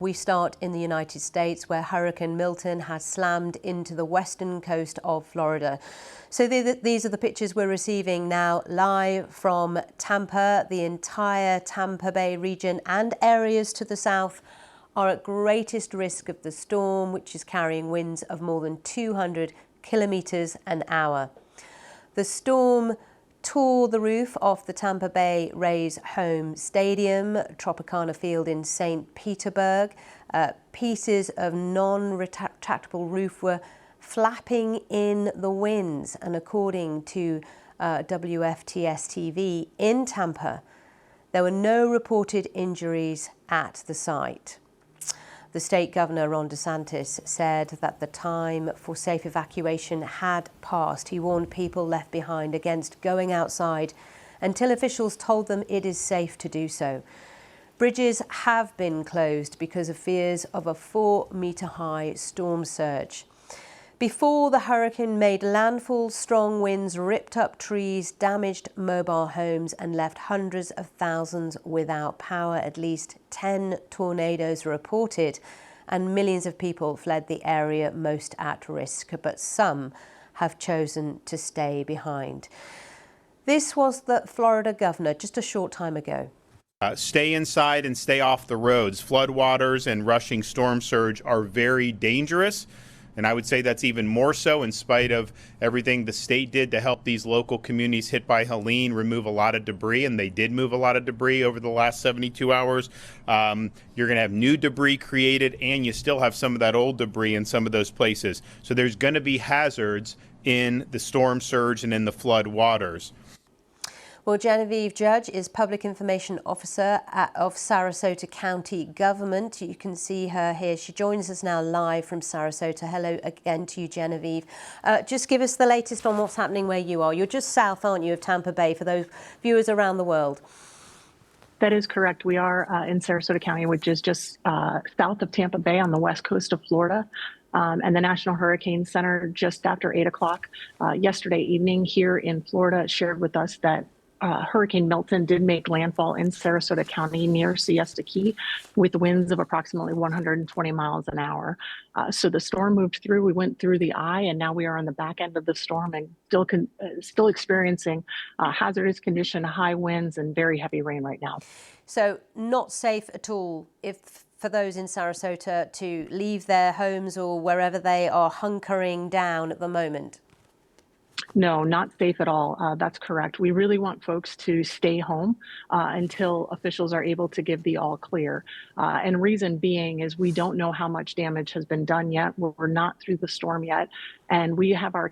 We start in the United States, where Hurricane Milton has slammed into the western coast of Florida. So these are the pictures we're receiving now live from Tampa. The entire Tampa Bay region and areas to the south are at greatest risk of the storm, which is carrying winds of more than 200 kilometers an hour. The storm tore the roof off the Tampa Bay Rays home stadium, Tropicana Field in St. Petersburg. Pieces of non-retractable roof were flapping in the winds, and according to WFTS-TV in Tampa, there were no reported injuries at the site. The state governor, Ron DeSantis, said that the time for safe evacuation had passed. He warned people left behind against going outside until officials told them it is safe to do so. Bridges have been closed because of fears of a 4-meter-high storm surge. Before the hurricane made landfall, strong winds ripped up trees, damaged mobile homes and left hundreds of thousands without power. At least 10 tornadoes reported, and millions of people fled the area most at risk, but some have chosen to stay behind. This was the Florida governor just a short time ago. Stay inside and stay off the roads. Floodwaters and rushing storm surge are very dangerous. And I would say that's even more so in spite of everything the state did to help these local communities hit by Helene remove a lot of debris, and they did move a lot of debris over the last 72 hours. You're going to have new debris created, and you still have some of that old debris in some of those places. So there's going to be hazards in the storm surge and in the flood waters. Well, Genevieve Judge is Public Information Officer of Sarasota County Government. You can see her here. She joins us now live from Sarasota. Hello again to you, Genevieve. Just give us the latest on what's happening where you are. You're just south, aren't you, of Tampa Bay, for those viewers around the world? That is correct. We are in Sarasota County, which is just south of Tampa Bay on the west coast of Florida. And the National Hurricane Center, just after 8 o'clock yesterday evening here in Florida, shared with us that Hurricane Milton did make landfall in Sarasota County near Siesta Key with winds of approximately 120 miles an hour. So the storm moved through. We went through the eye, and now we are on the back end of the storm and still experiencing hazardous condition, high winds, and very heavy rain right now. So not safe at all for those in Sarasota to leave their homes or wherever they are hunkering down at the moment? No, not safe at all. That's correct. We really want folks to stay home until officials are able to give the all clear. And reason being is we don't know how much damage has been done yet. We're not through the storm yet. And we have our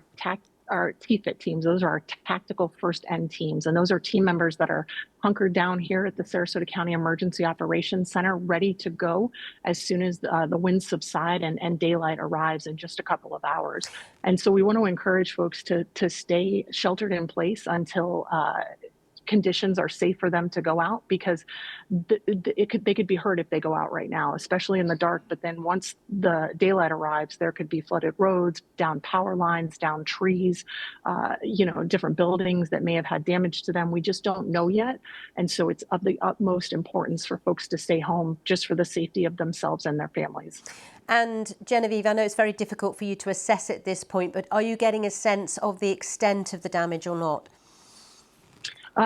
TFIT teams. Those are our tactical first end teams. And those are team members that are hunkered down here at the Sarasota County Emergency Operations Center, ready to go as soon as the winds subside and daylight arrives in just a couple of hours. And so we want to encourage folks to stay sheltered in place until conditions are safe for them to go out, because they could be hurt if they go out right now, especially in the dark. But then once the daylight arrives, there could be flooded roads, down power lines, down trees, different buildings that may have had damage to them. We just don't know yet. And so it's of the utmost importance for folks to stay home just for the safety of themselves and their families. And Genevieve, I know it's very difficult for you to assess at this point, but are you getting a sense of the extent of the damage or not?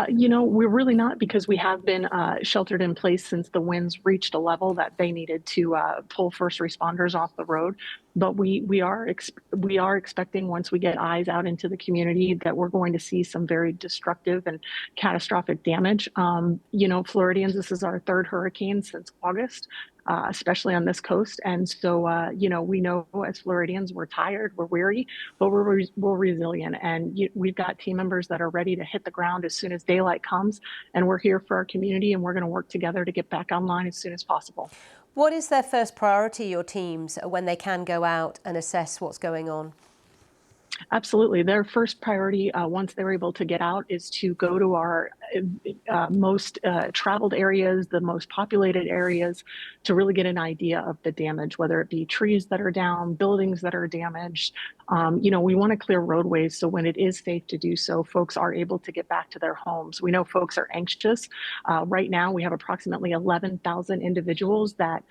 We're really not, because we have been sheltered in place since the winds reached a level that they needed to pull first responders off the road. But we are expecting, once we get eyes out into the community, that we're going to see some very destructive and catastrophic damage. Floridians, this is our third hurricane since August. Especially on this coast. And so, we know as Floridians, we're tired, we're weary, but we're resilient. And we've got team members that are ready to hit the ground as soon as daylight comes. And we're here for our community, and we're going to work together to get back online as soon as possible. What is their first priority, your teams, when they can go out and assess what's going on? Absolutely. Their first priority, once they're able to get out, is to go to our most traveled areas, the most populated areas, to really get an idea of the damage, whether it be trees that are down, buildings that are damaged. We want to clear roadways so when it is safe to do so, folks are able to get back to their homes. We know folks are anxious. Right now, we have approximately 11,000 individuals that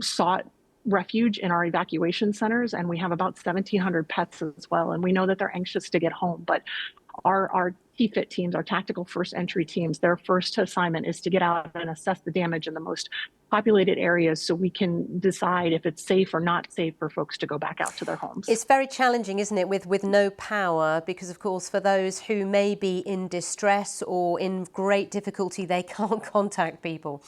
sought refuge in our evacuation centers, and we have about 1,700 pets as well. And we know that they're anxious to get home, but our TFIT teams, our tactical first entry teams, their first assignment is to get out and assess the damage in the most populated areas so we can decide if it's safe or not safe for folks to go back out to their homes. It's very challenging, isn't it, with no power, because of course for those who may be in distress or in great difficulty, they can't contact people.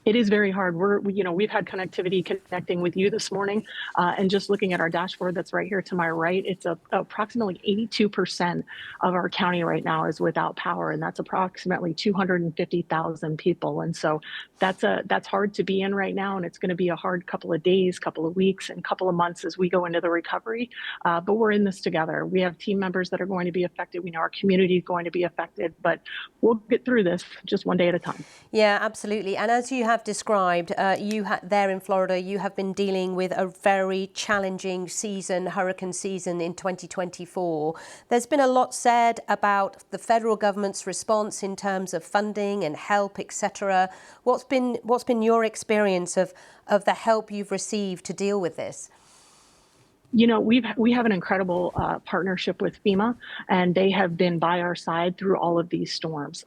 It is very hard. We've had connectivity connecting with you this morning, and just looking at our dashboard that's right here to my right, it's approximately 82% of our county right now is without power, and that's approximately 250,000 people. And so that's hard to be in right now, and it's going to be a hard couple of days, couple of weeks, and couple of months as we go into the recovery. But we're in this together. We have team members that are going to be affected. We know our community is going to be affected, but we'll get through this just one day at a time. Yeah, absolutely. And as you have described, there in Florida, you have been dealing with a very challenging hurricane season in 2024. There's been a lot said about the federal government's response in terms of funding and help, etc. What's been your experience of the help you've received to deal with this? We have an incredible partnership with FEMA, and they have been by our side through all of these storms.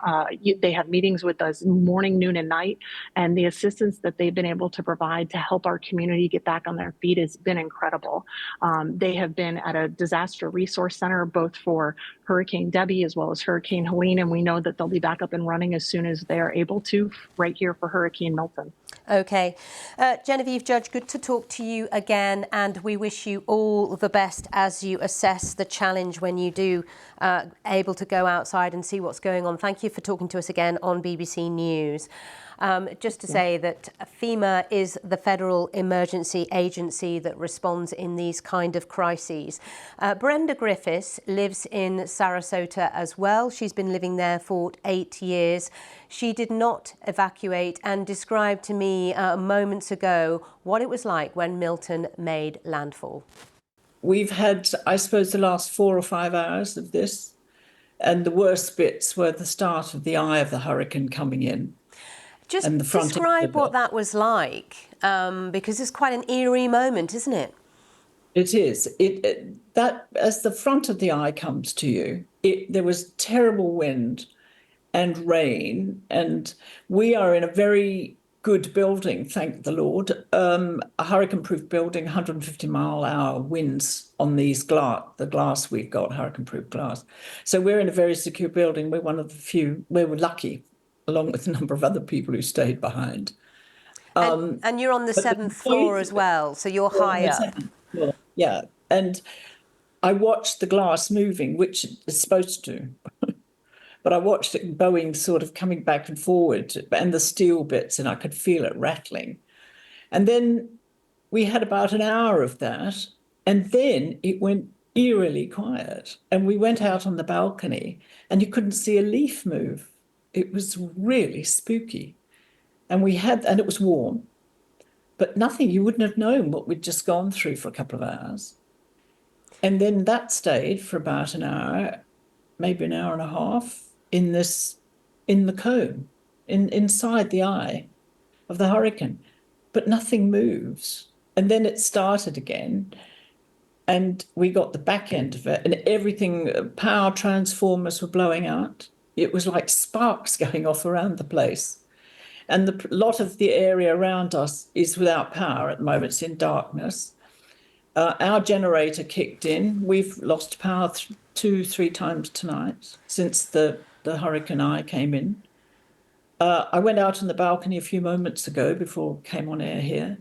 They have meetings with us morning, noon, and night, and the assistance that they've been able to provide to help our community get back on their feet has been incredible. They have been at a disaster resource center, both for Hurricane Debbie as well as Hurricane Helene, and we know that they'll be back up and running as soon as they are able to, right here for Hurricane Milton. Okay. Genevieve Judge, good to talk to you again, and we wish you all the best as you assess the challenge when you do able to go outside and see what's going on. Thank you for talking to us again on BBC News. Just to say that FEMA is the federal emergency agency that responds in these kind of crises. Brenda Griffiths lives in Sarasota as well. She's been living there for 8 years. She did not evacuate and described to me moments ago what it was like when Milton made landfall. We've had, I suppose, the last 4 or 5 hours of this, and the worst bits were the start of the eye of the hurricane coming in. Just describe what that was like, because it's quite an eerie moment, isn't it? It is. That as the front of the eye comes to you, there was terrible wind and rain, and we are in a very good building, thank the Lord, a hurricane-proof building, 150-mile-an-hour winds on the glass we've got, hurricane-proof glass. So we're in a very secure building. We're one of the few, we were lucky, along with a number of other people who stayed behind. And you're on the 7th floor as well, so you're high up. Yeah, and I watched the glass moving, which it's supposed to. But I watched it bowing, sort of coming back and forward, and the steel bits, and I could feel it rattling. And then we had about an hour of that, and then it went eerily quiet. And we went out on the balcony, and you couldn't see a leaf move. It was really spooky. And it was warm, but nothing, you wouldn't have known what we'd just gone through for a couple of hours. And then that stayed for about an hour, maybe an hour and a half, in the cone, inside the eye of the hurricane, but nothing moves. And then it started again, and we got the back end of it, and everything, power transformers were blowing out. It was like sparks going off around the place. And a lot of the area around us is without power at the moment. It's in darkness. Our generator kicked in. We've lost power 2-3 times tonight since the hurricane eye came in. I went out on the balcony a few moments ago before I came on air here,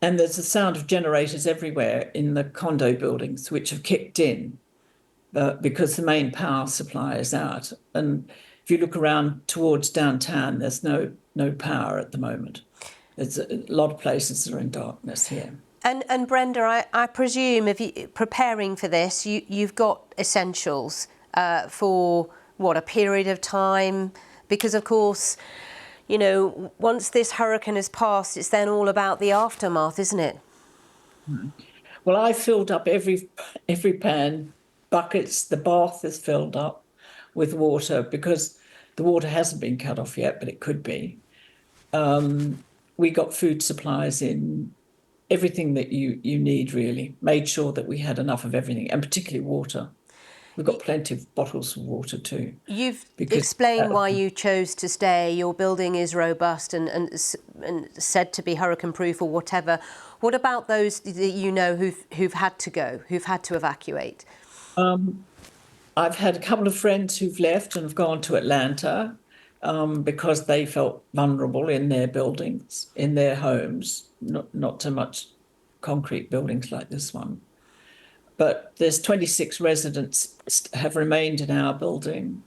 and there's the sound of generators everywhere in the condo buildings, which have kicked in because the main power supply is out. And if you look around towards downtown, there's no power at the moment. There's a lot of places that are in darkness here. And Brenda, I presume if you preparing for this, you've got essentials for a period of time? Because, of course, you know, once this hurricane has passed, it's then all about the aftermath, isn't it? Well, I filled up every pan, buckets. The bath is filled up with water because the water hasn't been cut off yet, but it could be. We got food supplies in, everything that you need, really. Made sure that we had enough of everything, and particularly water. We've got plenty of bottles of water too. You've explained why you chose to stay. Your building is robust and said to be hurricane-proof or whatever. What about those that you know who've had to go, who've had to evacuate? I've had a couple of friends who've left and have gone to Atlanta because they felt vulnerable in their buildings, in their homes, not so much concrete buildings like this one. But there's 26 residents have remained in our building,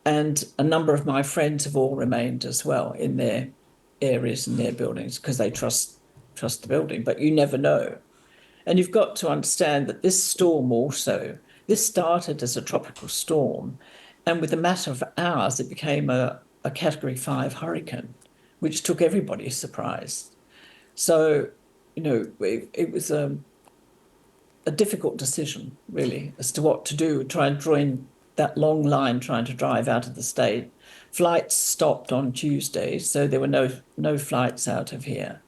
and a number of my friends have all remained as well in their areas and their buildings because they trust the building. But you never know. And you've got to understand that this storm also, this started as a tropical storm, and with a matter of hours, it became a Category 5 hurricane, which took everybody surprised. So, you know, it was a difficult decision, really, as to what to do, try and draw in that long line trying to drive out of the state. Flights stopped on Tuesday, so there were no flights out of here.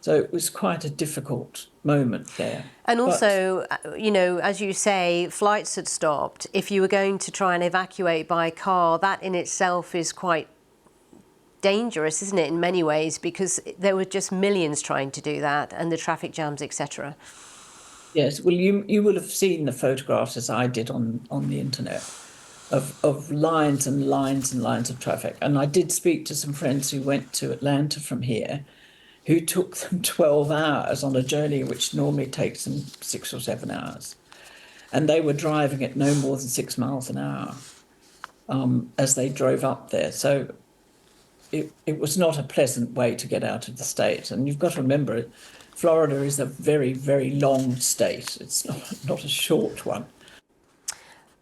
So it was quite a difficult moment there. And also, you know, as you say, flights had stopped. If you were going to try and evacuate by car, that in itself is quite dangerous, isn't it, in many ways, because there were just millions trying to do that and the traffic jams, etc. Yes, well, you will have seen the photographs, as I did on the internet, of lines and lines and lines of traffic. And I did speak to some friends who went to Atlanta from here, who took them 12 hours on a journey which normally takes them 6 or 7 hours. And they were driving at no more than 6 miles an hour as they drove up there. So it was not a pleasant way to get out of the state. And you've got to remember, Florida is a very, very long state. It's not a short one.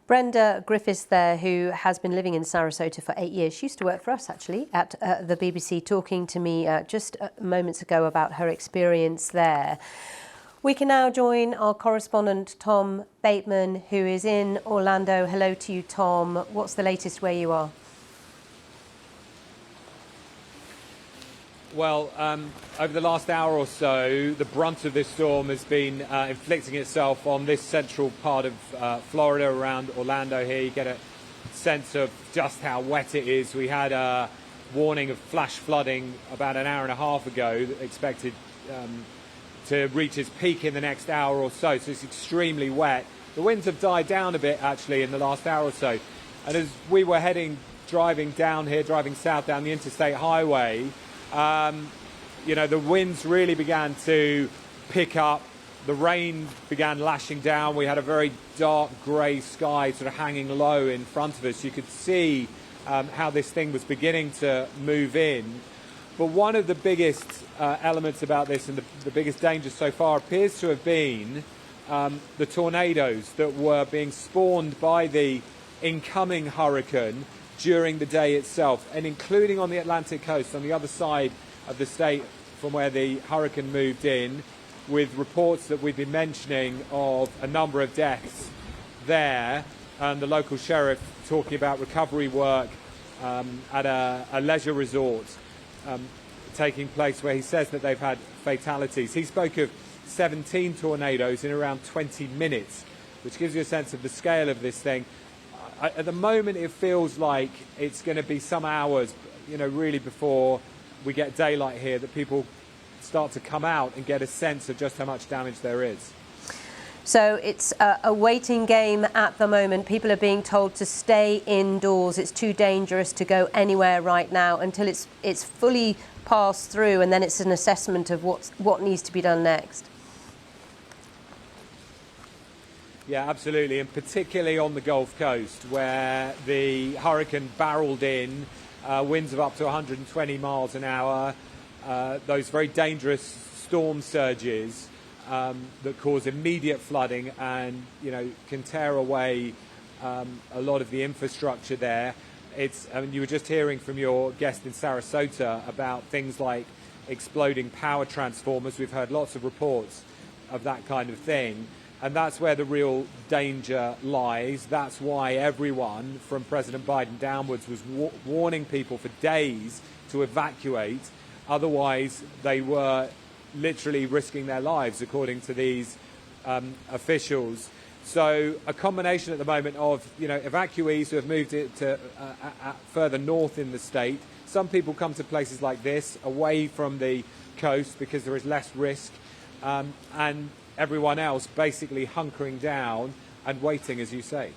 Brenda Griffiths there, who has been living in Sarasota for 8 years. She used to work for us, actually, at the BBC, talking to me just moments ago about her experience there. We can now join our correspondent, Tom Bateman, who is in Orlando. Hello to you, Tom. What's the latest where you are? Well, over the last hour or so, the brunt of this storm has been inflicting itself on this central part of Florida, around Orlando here. You get a sense of just how wet it is. We had a warning of flash flooding about an hour and a half ago that expected to reach its peak in the next hour or so. So it's extremely wet. The winds have died down a bit, actually, in the last hour or so. And as we were driving down here, driving south down the interstate highway, you know, the winds really began to pick up. The rain began lashing down. We had a very dark grey sky sort of hanging low in front of us. You could see how this thing was beginning to move in. But one of the biggest elements about this, and the biggest danger so far, appears to have been the tornadoes that were being spawned by the incoming hurricane during the day itself, and including on the Atlantic coast, on the other side of the state from where the hurricane moved in, with reports that we've been mentioning of a number of deaths there, and the local sheriff talking about recovery work at a leisure resort taking place, where he says that they've had fatalities. He spoke of 17 tornadoes in around 20 minutes, which gives you a sense of the scale of this thing. At the moment, it feels like it's going to be some hours, you know, really before we get daylight here, that people start to come out and get a sense of just how much damage there is. So it's a waiting game at the moment. People are being told to stay indoors. It's too dangerous to go anywhere right now until it's fully passed through, and then it's an assessment of what needs to be done next. Yeah, absolutely, and particularly on the Gulf Coast, where the hurricane barreled in, winds of up to 120 miles an hour, those very dangerous storm surges that cause immediate flooding and, you know, can tear away a lot of the infrastructure there. I mean, you were just hearing from your guest in Sarasota about things like exploding power transformers. We've heard lots of reports of that kind of thing. And that's where the real danger lies. That's why everyone from President Biden downwards was warning people for days to evacuate. Otherwise, they were literally risking their lives, according to these officials. So a combination at the moment of, evacuees who have moved it to further north in the state. Some people come to places like this, away from the coast, because there is less risk, and everyone else basically hunkering down and waiting, as you say.